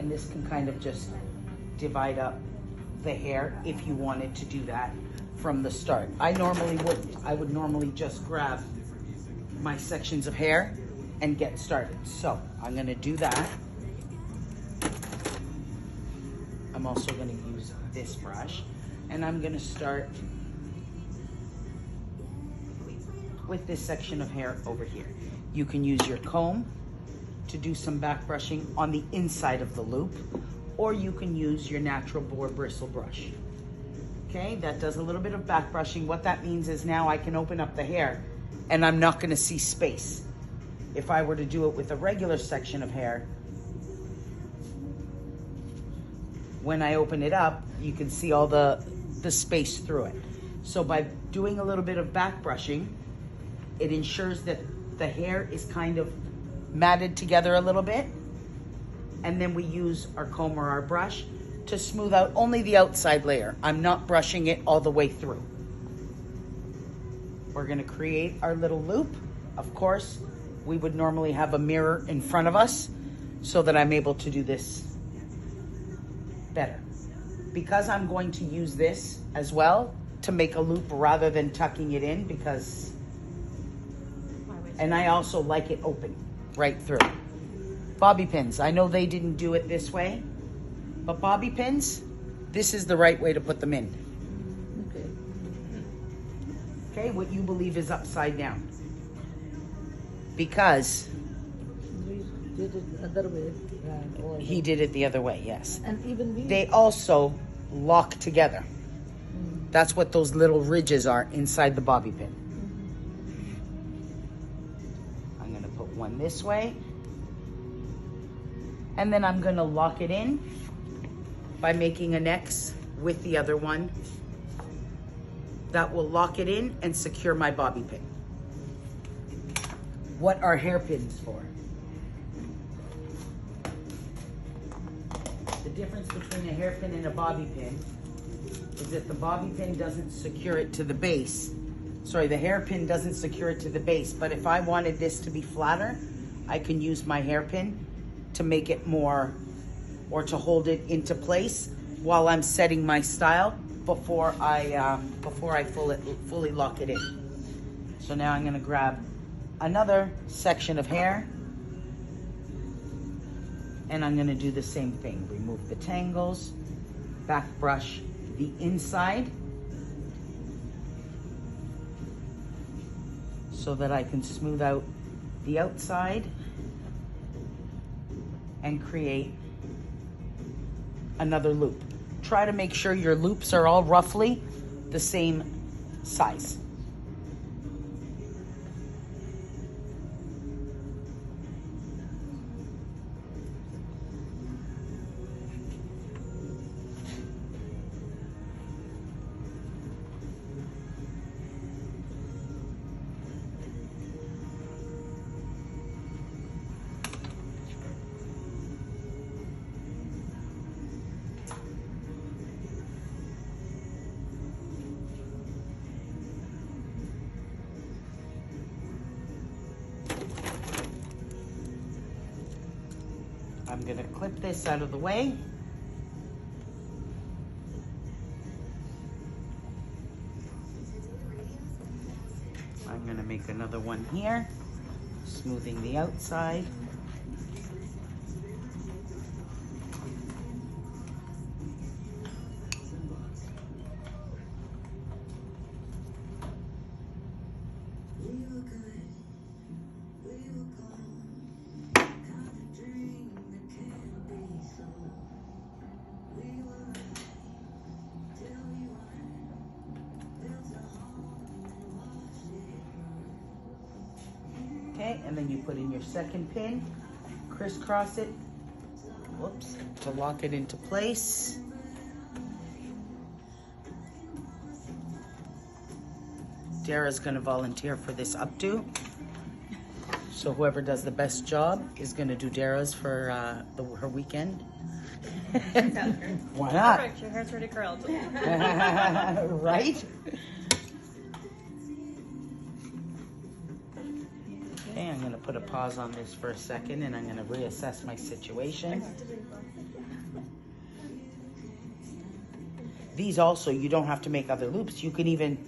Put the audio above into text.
and this can kind of just divide up the hair if you wanted to do that from the start. I would normally just grab my sections of hair and get started. So I'm gonna do that. I'm also gonna use this brush, and I'm gonna start with this section of hair over here. You can use your comb to do some back brushing on the inside of the loop, or you can use your natural boar bristle brush. Okay, that does a little bit of back brushing. What that means is now I can open up the hair and I'm not gonna see space. If I were to do it with a regular section of hair, when I open it up, you can see all the space through it. So by doing a little bit of back brushing, it ensures that the hair is kind of matted together a little bit. And then we use our comb or our brush to smooth out only the outside layer. I'm not brushing it all the way through. We're gonna create our little loop. Of course, we would normally have a mirror in front of us so that I'm able to do this better. Because I'm going to use this as well to make a loop rather than tucking it in, and I also like it open right through. Bobby pins, I know they didn't do it this way, but bobby pins, this is the right way to put them in. Okay, what you believe is upside down. Because he did it other way. He did it the other way, yes. And even they also lock together. That's what those little ridges are inside the bobby pin. I'm gonna put one this way. And then I'm gonna lock it in by making an X with the other one. That will lock it in and secure my bobby pin. What are hairpins for? The difference between a hairpin and a bobby pin is that the bobby pin doesn't secure it to the base. Sorry, the hairpin doesn't secure it to the base, but if I wanted this to be flatter, I can use my hairpin to make it more, or to hold it into place while I'm setting my style before I fully lock it in. So now I'm gonna grab another section of hair, and I'm gonna do the same thing. Remove the tangles, back brush the inside so that I can smooth out the outside and create another loop. Try to make sure your loops are all roughly the same size. I'm gonna clip this out of the way. I'm gonna make another one here, smoothing the outside. Okay, and then you put in your second pin, crisscross it, whoops, to lock it into place. Dara's gonna volunteer for this updo. So whoever does the best job is gonna do Dara's for her weekend. Why not? Perfect, your hair's already curled. Right? Okay, I'm gonna put a pause on this for a second and I'm gonna reassess my situation. These also, you don't have to make other loops. You can even